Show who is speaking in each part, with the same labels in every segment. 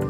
Speaker 1: Hi,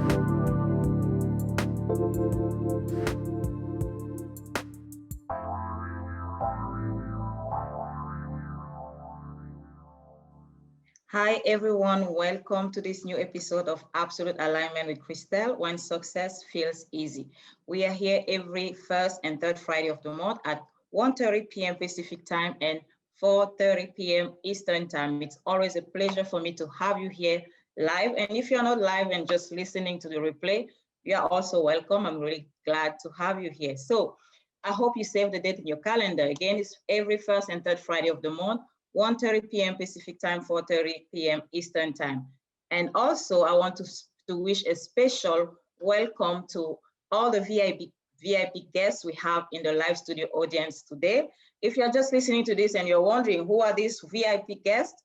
Speaker 1: everyone. Welcome to this new episode of Absolute Alignment with Christelle, when success feels easy. We are here every first and third Friday of the month at 1:30 p.m. Pacific time and 4:30 p.m. Eastern time. It's always a pleasure for me to have you here live. And if you're not live and just listening to the replay, you are also welcome. I'm really glad to have you here. So I hope you save the date in your calendar. Again, it's every first and third Friday of the month, 1:30 p.m. Pacific time, 4:30 p.m. Eastern time. And also, I want to wish a special welcome to all the VIP guests we have in the live studio audience today. If you're just listening to this and you're wondering who are these VIP guests,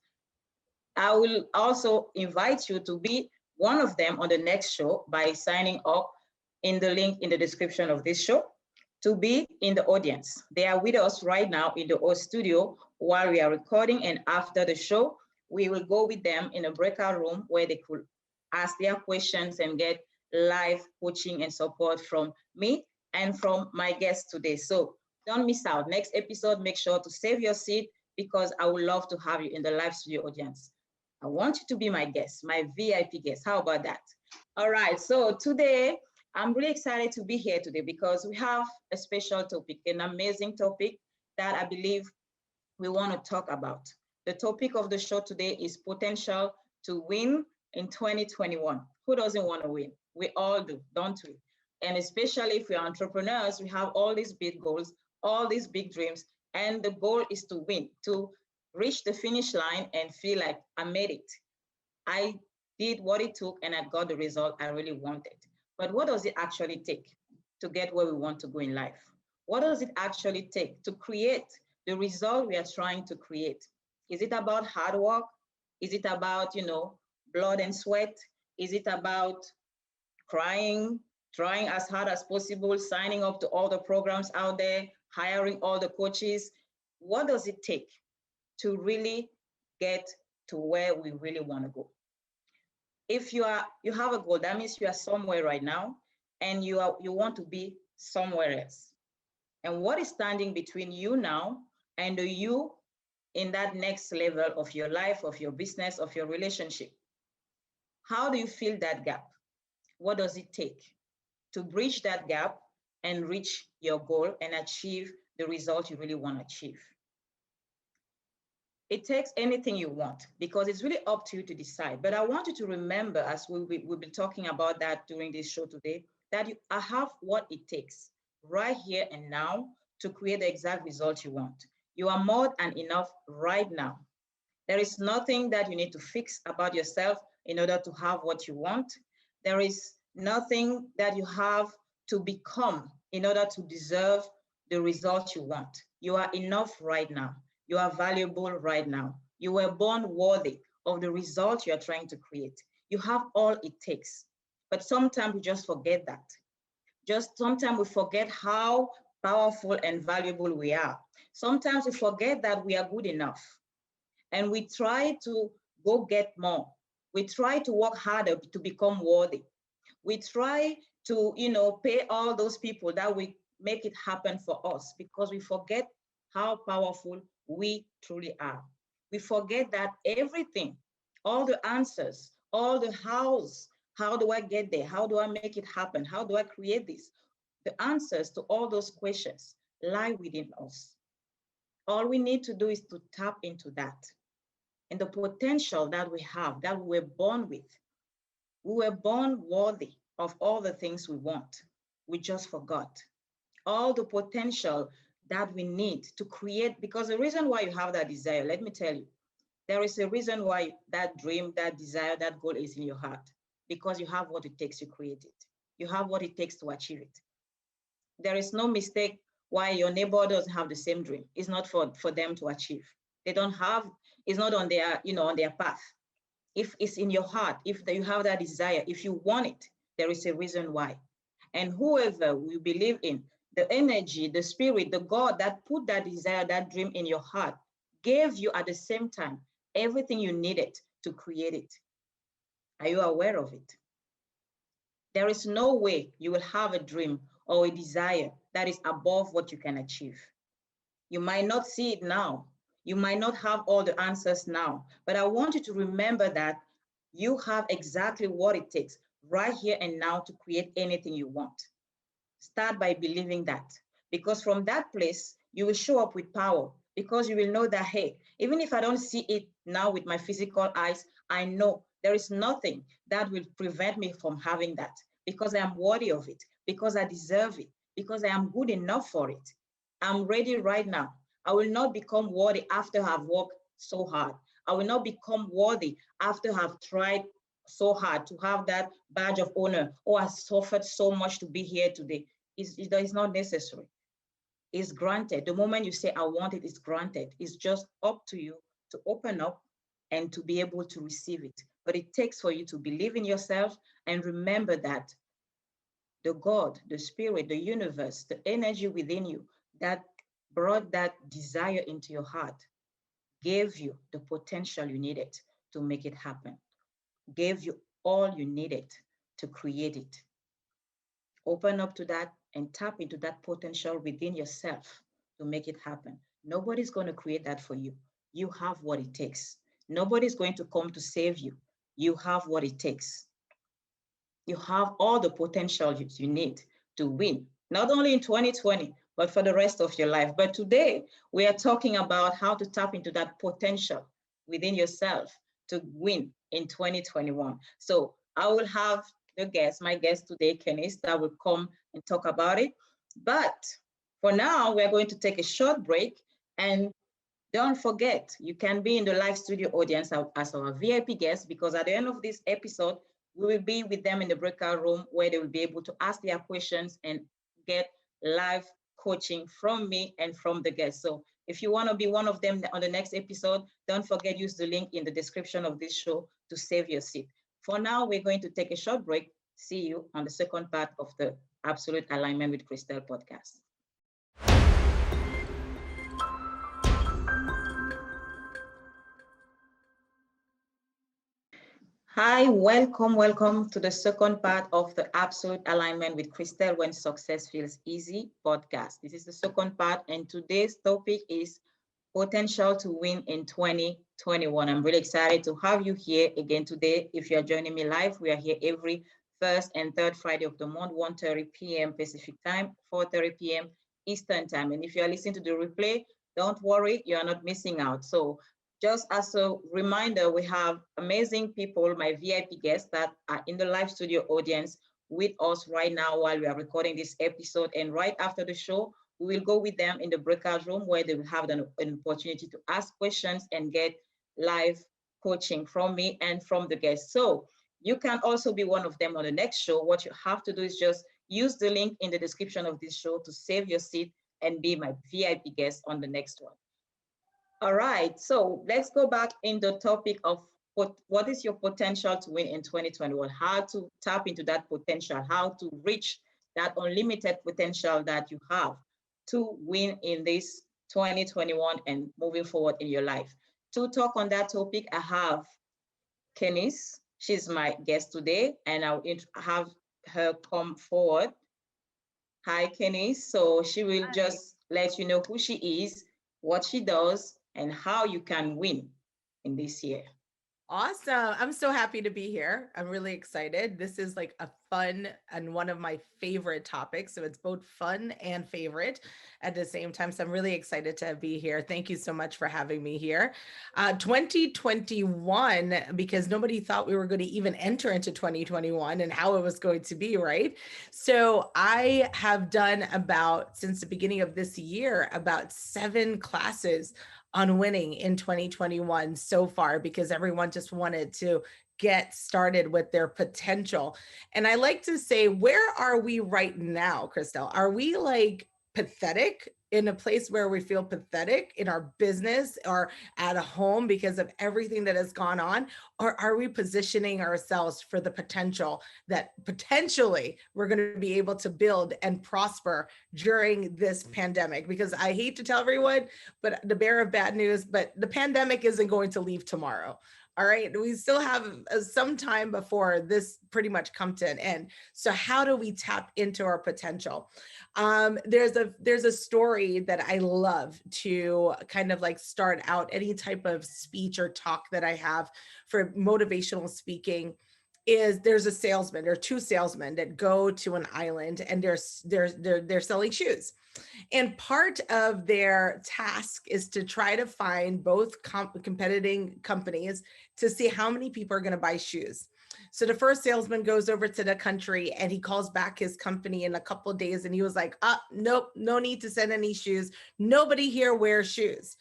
Speaker 1: I will also invite you to be one of them on the next show by signing up in the link in the description of this show to be in the audience. They are with us right now in the studio while we are recording, and after the show, we will go with them in a breakout room where they could ask their questions and get live coaching and support from me and from my guests today. So don't miss out. Next episode, make sure to save your seat because I would love to have you in the live studio audience. I want you to be my guest, my VIP guest. How about that? All right, so today, I'm really excited to be here today because we have a special topic, an amazing topic that I believe we want to talk about. The topic of the show today is potential to win in 2021. Who doesn't want to win? We all do, don't we? And especially if we're entrepreneurs, we have all these big goals, all these big dreams, and the goal is to win, to reach the finish line and feel like I made it. I did what it took and I got the result I really wanted. But what does it actually take to get where we want to go in life? What does it actually take to create the result we are trying to create? Is it about hard work? Is it about, blood and sweat? Is it about crying, trying as hard as possible, signing up to all the programs out there, hiring all the coaches? What does it take to really get to where we really want to go? If you have a goal, that means you are somewhere right now and you want to be somewhere else. And what is standing between you now and the you in that next level of your life, of your business, of your relationship? How do you fill that gap? What does it take to bridge that gap and reach your goal and achieve the result you really want to achieve? It takes anything you want because it's really up to you to decide. But I want you to remember, as we'll be talking about that during this show today, that you have what it takes right here and now to create the exact result you want. You are more than enough right now. There is nothing that you need to fix about yourself in order to have what you want. There is nothing that you have to become in order to deserve the result you want. You are enough right now. You are valuable right now. You were born worthy of the result you are trying to create. You have all it takes. But sometimes we just forget that. Just sometimes we forget how powerful and valuable we are. Sometimes we forget that we are good enough. And we try to go get more. We try to work harder to become worthy. We try to, pay all those people that will make it happen for us because we forget how powerful we truly are. We forget that everything, all the answers, all the hows, how do I get there? How do I make it happen? How do I create this? The answers to all those questions lie within us. All we need to do is to tap into that and the potential that we have, that we were born with. We were born worthy of all the things we want. We just forgot all the potential that we need to create, because the reason why you have that desire, let me tell you, there is a reason why that dream, that desire, that goal is in your heart, because you have what it takes to create it. You have what it takes to achieve it. There is no mistake why your neighbor doesn't have the same dream. It's not for them to achieve. They don't have, it's not on their, on their path. If it's in your heart, if you have that desire, if you want it, there is a reason why. And whoever we believe in, the energy, the spirit, the God that put that desire, that dream in your heart, gave you at the same time everything you needed to create it. Are you aware of it? There is no way you will have a dream or a desire that is above what you can achieve. You might not see it now. You might not have all the answers now, but I want you to remember that you have exactly what it takes right here and now to create anything you want. Start by believing that, because from that place, you will show up with power, because you will know that, hey, even if I don't see it now with my physical eyes, I know there is nothing that will prevent me from having that, because I am worthy of it, because I deserve it, because I am good enough for it. I'm ready right now. I will not become worthy after I've worked so hard. I will not become worthy after I've tried so hard to have that badge of honor. Oh, I suffered so much to be here today. It's not necessary. It's granted. The moment you say, I want it, it's granted. It's just up to you to open up and to be able to receive it. But it takes for you to believe in yourself and remember that the God, the spirit, the universe, the energy within you that brought that desire into your heart gave you the potential you needed to make it happen, gave you all you needed to create it. Open up to that and tap into that potential within yourself to make it happen. Nobody's going to create that for you. You have what it takes. Nobody's going to come to save you. You have what it takes. You have all the potential you need to win, not only in 2020, but for the rest of your life. But today, we are talking about how to tap into that potential within yourself to win in 2021. So I will have my guest today, Kenise, that will come and talk about it. But for now, we're going to take a short break. And don't forget, you can be in the live studio audience as our VIP guest, because at the end of this episode, we will be with them in the breakout room where they will be able to ask their questions and get live coaching from me and from the guests. So if you want to be one of them on the next episode, don't forget, use the link in the description of this show to save your seat. For now, we're going to take a short break. See you on the second part of the Absolute Alignment with Christelle podcast. Hi, welcome to the second part of the Absolute Alignment with Christelle When Success Feels Easy podcast. This is the second part, and today's topic is potential to win in 2021. I'm really excited to have you here again today. If you're joining me live, we are here every first and third Friday of the month, 1:30 p.m. Pacific time, 4:30 p.m. Eastern time. And if you're listening to the replay, don't worry, you're not missing out. So just as a reminder, we have amazing people, my VIP guests that are in the live studio audience with us right now while we are recording this episode. And right after the show, we will go with them in the breakout room where they will have an opportunity to ask questions and get live coaching from me and from the guests. So you can also be one of them on the next show. What you have to do is just use the link in the description of this show to save your seat and be my VIP guest on the next one. All right, so let's go back in the topic of what is your potential to win in 2021, how to tap into that potential, how to reach that unlimited potential that you have to win in this 2021 and moving forward in your life. To talk on that topic, I have Kenise. She's my guest today, and I'll have her come forward. Hi, Kenise. So she will
Speaker 2: Hi.
Speaker 1: just let you know who she is, what she does, and how you can win in this year.
Speaker 2: Awesome. I'm so happy to be here. I'm really excited. This is like a fun and one of my favorite topics. So it's both fun and favorite at the same time. So I'm really excited to be here. Thank you so much for having me here. 2021, because nobody thought we were going to even enter into 2021 and how it was going to be, right? So I have done since the beginning of this year, about 7 classes on winning in 2021 so far, because everyone just wanted to get started with their potential. And I like to say, where are we right now, Christelle? Are we like pathetic, in a place where we feel pathetic in our business or at a home because of everything that has gone on? Or are we positioning ourselves for the potential that potentially we're going to be able to build and prosper during this pandemic? Because I hate to tell everyone, but the bearer of bad news, but the pandemic isn't going to leave tomorrow. All right. We still have some time before this pretty much come to an end. So how do we tap into our potential? There's a story that I love to kind of like start out any type of speech or talk that I have for motivational speaking. Is there's a salesman, there are two salesmen that go to an island, and they're selling shoes, and part of their task is to try to find both competing companies to see how many people are going to buy shoes. So the first salesman goes over to the country and he calls back his company in a couple of days, and he was like, nope, no need to send any shoes. Nobody here wears shoes.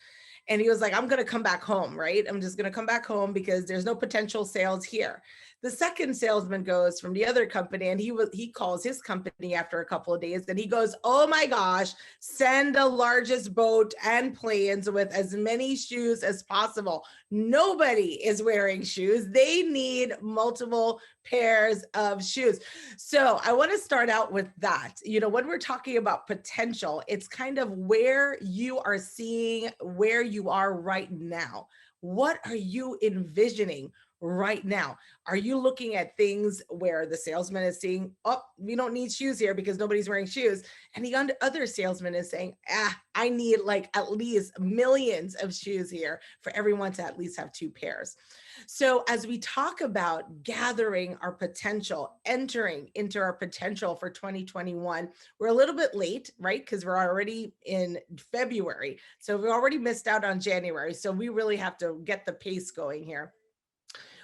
Speaker 2: And he was like, I'm going to come back home, right? I'm just going to come back home because there's no potential sales here. The second salesman goes from the other company, and he calls his company after a couple of days, and he goes, oh my gosh, send the largest boat and planes with as many shoes as possible. Nobody is wearing shoes. They need multiple pairs of shoes. So I want to start out with that. You know, when we're talking about potential, it's kind of where you are seeing where you are right now. What are you envisioning right now? Are you looking at things where the salesman is saying, oh, we don't need shoes here because nobody's wearing shoes, and the other salesman is saying, I need like at least millions of shoes here for everyone to at least have two pairs. So as we talk about gathering our potential, entering into our potential for 2021, we're a little bit late, right? Because we're already in February. So we already missed out on January. So we really have to get the pace going here.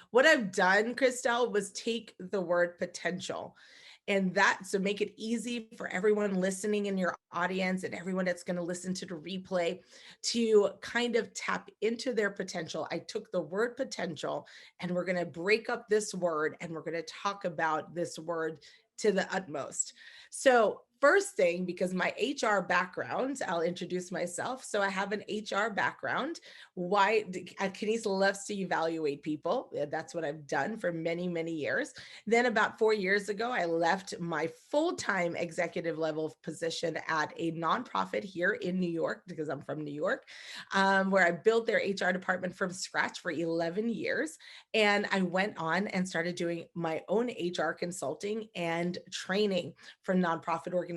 Speaker 2: What I've done, Christelle, was take the word potential, and that, so make it easy for everyone listening in your audience and everyone that's going to listen to the replay to kind of tap into their potential. I took the word potential, and we're going to break up this word, and we're going to talk about this word to the utmost. So first thing, because my HR background, I'll introduce myself. So I have an HR background. Why? Kenise loves to evaluate people. That's what I've done for many, many years. Then about 4 years ago, I left my full-time executive level position at a nonprofit here in New York, because I'm from New York, where I built their HR department from scratch for 11 years. And I went on and started doing my own HR consulting and training for nonprofit organizations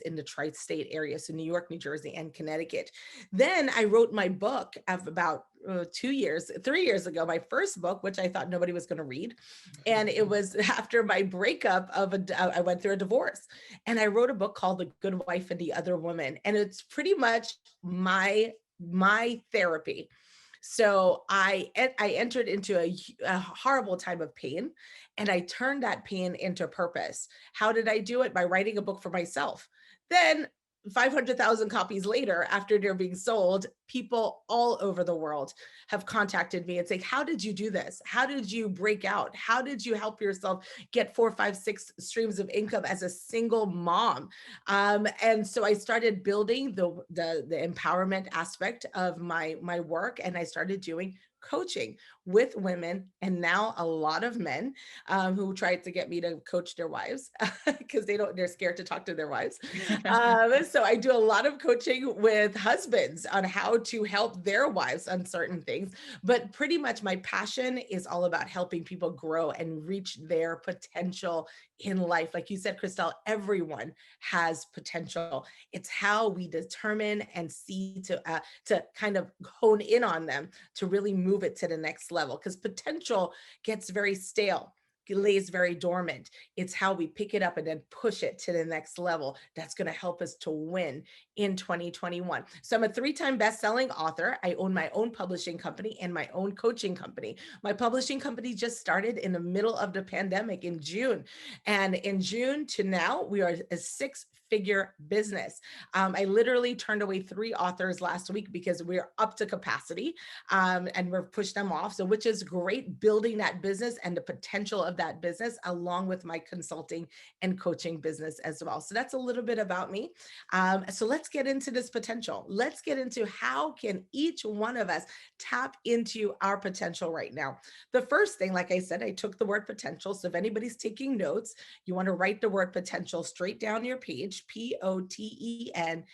Speaker 2: in the tri-state area, so New York, New Jersey, and Connecticut. Then I wrote my book of about 3 years ago, my first book, which I thought nobody was going to read. And it was after my breakup I went through a divorce, and I wrote a book called The Good Wife and the Other Woman. And it's pretty much my therapy. So I entered into a horrible time of pain, and I turned that pain into purpose. How did I do it? By writing a book for myself. Then 500,000 copies later, after they're being sold, people all over the world have contacted me and say, how did you do this? How did you break out? How did you help yourself get 4, 5, 6 streams of income as a single mom? And so I started building the empowerment aspect of my work, and I started doing coaching with women, and now a lot of men who tried to get me to coach their wives because they're scared to talk to their wives. So I do a lot of coaching with husbands on how to help their wives on certain things. But pretty much my passion is all about helping people grow and reach their potential in life. Like you said, Christelle, everyone has potential. It's how we determine and see to kind of hone in on them to really move it to the next level. Because potential gets very stale, lays very dormant. It's how we pick it up and then push it to the next level that's going to help us to win in 2021. So I'm a 3-time best-selling author. I own my own publishing company and my own coaching company. My publishing company just started in the middle of the pandemic in June. And in June to now, we are a 6-figure business. I literally turned away 3 authors last week because we're up to capacity, and we've pushed them off. So, which is great, building that business and the potential of that business, along with my consulting and coaching business as well. So that's a little bit about me. So let's get into this potential. Let's get into how can each one of us tap into our potential right now. The first thing, like I said, I took the word potential. So if anybody's taking notes, you want to write the word potential straight down your page, P.O.T.E.N.T.I.A.L,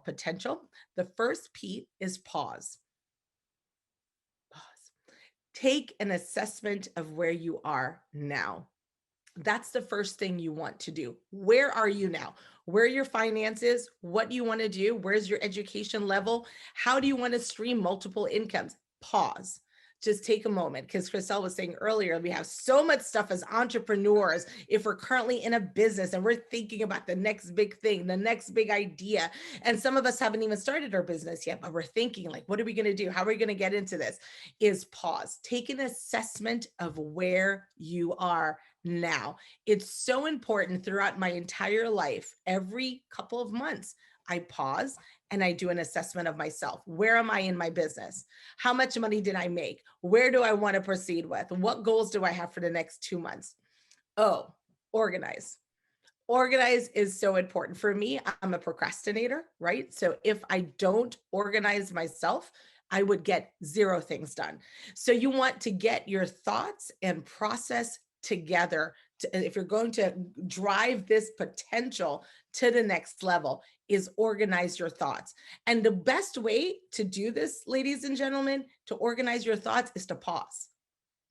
Speaker 2: potential. The first P is pause. Pause. Take an assessment of where you are now. That's the first thing you want to do. Where are you now? Where are your finances? What do you want to do? Where's your education level? How do you want to stream multiple incomes? Pause. Just take a moment, because Christelle was saying earlier, we have so much stuff as entrepreneurs. If we're currently in a business and we're thinking about the next big thing, the next big idea, and some of us haven't even started our business yet, but we're thinking like, what are we going to do? How are we going to get into this? Is pause. Take an assessment of where you are now. It's so important throughout my entire life. Every couple of months, I pause and I do an assessment of myself. Where am I in my business? How much money did I make? Where do I want to proceed with? What goals do I have for the next 2 months? Oh, organize. Organize is so important. For me, I'm a procrastinator, right? So if I don't organize myself, I would get zero things done. So you want to get your thoughts and process together. If you're going to drive this potential to the next level, is organize your thoughts. And the best way to do this, ladies and gentlemen, to organize your thoughts is to pause.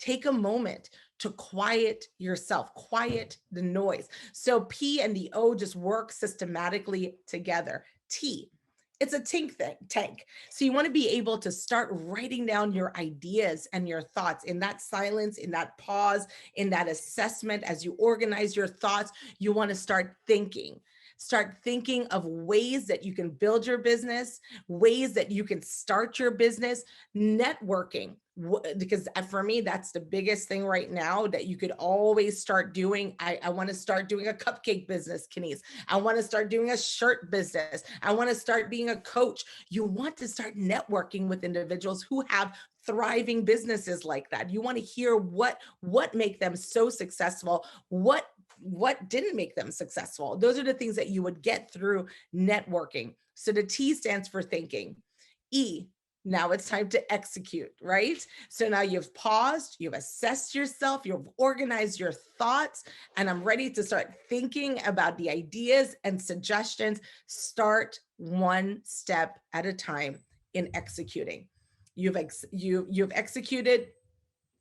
Speaker 2: Take a moment to quiet yourself, quiet the noise. So P and the O just work systematically together. T, it's a tank. So you want to be able to start writing down your ideas and your thoughts in that silence, in that pause, in that assessment. As you organize your thoughts, you want to start thinking. Start thinking of ways that you can build your business, ways that you can start your business, networking. Because for me, that's the biggest thing right now that you could always start doing. I want to start doing a cupcake business, Kenise. I want to start doing a shirt business. I want to start being a coach. You want to start networking with individuals who have thriving businesses like that. You want to hear what make them so successful, what didn't make them successful. Those are the things that you would get through networking. So the T stands for thinking. E, now it's time to execute, right? So now you've paused, you've assessed yourself, you've organized your thoughts, and I'm ready to start thinking about the ideas and suggestions. Start one step at a time in executing. You've executed,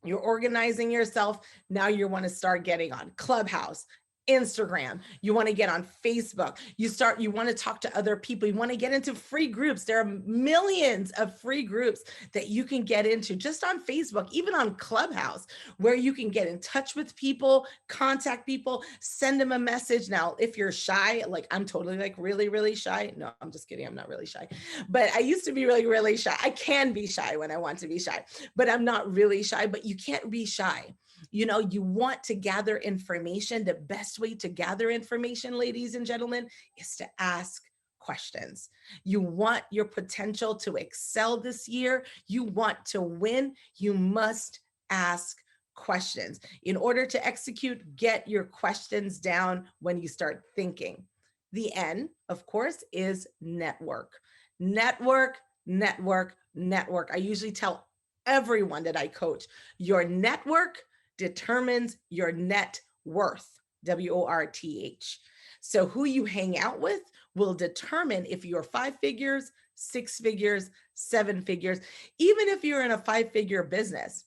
Speaker 2: you're organizing yourself. Now you want to start getting on Clubhouse, Instagram. You want to get on Facebook. You want to talk to other people. You want to get into free groups. There are millions of free groups that you can get into just on Facebook, even on Clubhouse, where you can get in touch with people, contact people, send them a message. Now, if you're shy, like I'm totally like really, really shy. No, I'm just kidding. I'm not really shy, but I used to be really, really shy. I can be shy when I want to be shy, but I'm not really shy. But you can't be shy. You want to gather information. The best way to gather information, ladies and gentlemen, is to ask questions. You want your potential to excel this year. You want to win. You must ask questions. In order to execute, get your questions down when you start thinking. The N, of course, is network. Network, network, network. I usually tell everyone that I coach, your network determines your net worth, WORTH. So who you hang out with will determine if you're 5 figures, 6 figures, 7 figures, even if you're in a 5-figure business.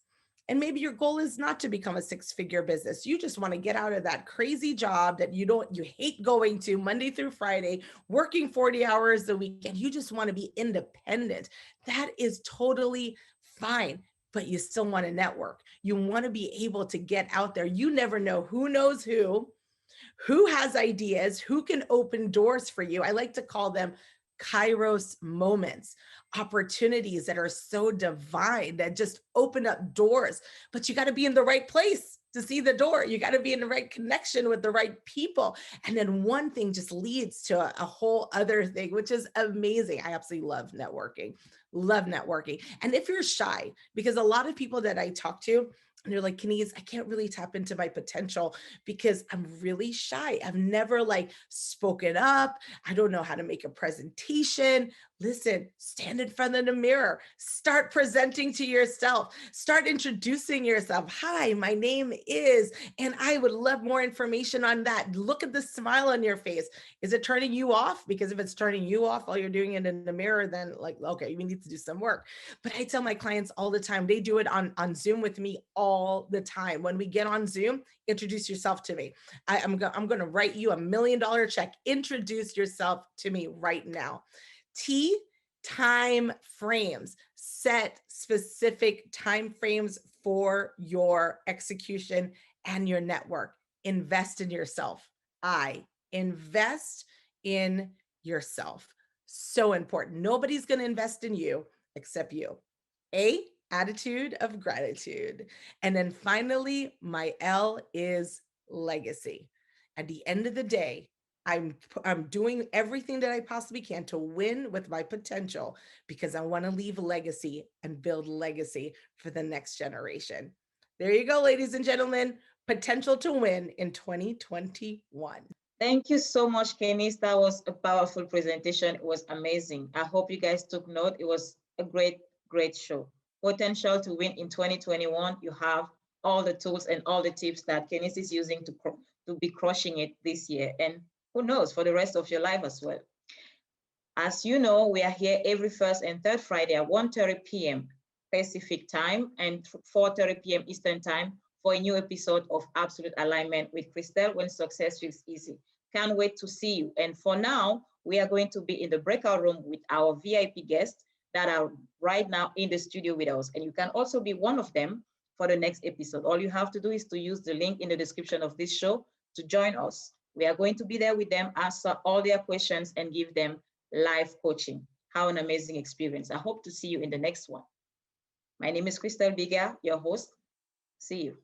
Speaker 2: And maybe your goal is not to become a 6-figure business. You just want to get out of that crazy job that you hate going to Monday through Friday, working 40 hours a week, and you just want to be independent. That is totally fine, but you still want to network. You want to be able to get out there. You never know who knows who has ideas, who can open doors for you. I like to call them Kairos moments, opportunities that are so divine that just open up doors, but you got to be in the right place to see the door. You got to be in the right connection with the right people. And then one thing just leads to a whole other thing, which is amazing. I absolutely love networking. Love networking. And if you're shy, because a lot of people that I talk to, and they're like, Kenise, I can't really tap into my potential because I'm really shy. I've never spoken up. I don't know how to make a presentation. Listen, stand in front of the mirror, start presenting to yourself, start introducing yourself. Hi, my name is, and I would love more information on that. Look at the smile on your face. Is it turning you off? Because if it's turning you off while you're doing it in the mirror, then like, okay, we need to do some work. But I tell my clients all the time, they do it on Zoom with me all the time. When we get on Zoom, introduce yourself to me. I'm going to write you $1 million check. Introduce yourself to me right now. T, time frames. Set specific time frames for your execution and your network. Invest in yourself. I, invest in yourself. So important. Nobody's going to invest in you except you. A, attitude of gratitude. And then finally, my L is legacy. At the end of the day, I'm doing everything that I possibly can to win with my potential because I want to leave a legacy and build legacy for the next generation. There you go, ladies and gentlemen. Potential to win in 2021.
Speaker 1: Thank you so much, Kenise. That was a powerful presentation. It was amazing. I hope you guys took note. It was a great, great show. Potential to win in 2021. You have all the tools and all the tips that Kenise is using to be crushing it this year. And who knows, for the rest of your life as well. As you know, we are here every first and third Friday at 1:30 p.m. Pacific time and 4:30 p.m. Eastern time for a new episode of Absolute Alignment with Christelle, when success feels easy. Can't wait to see you. And for now, we are going to be in the breakout room with our VIP guests that are right now in the studio with us. And you can also be one of them for the next episode. All you have to do is to use the link in the description of this show to join us. We are going to be there with them, answer all their questions, and give them live coaching. How an amazing experience. I hope to see you in the next one. My name is Christelle Biiga, your host. See you.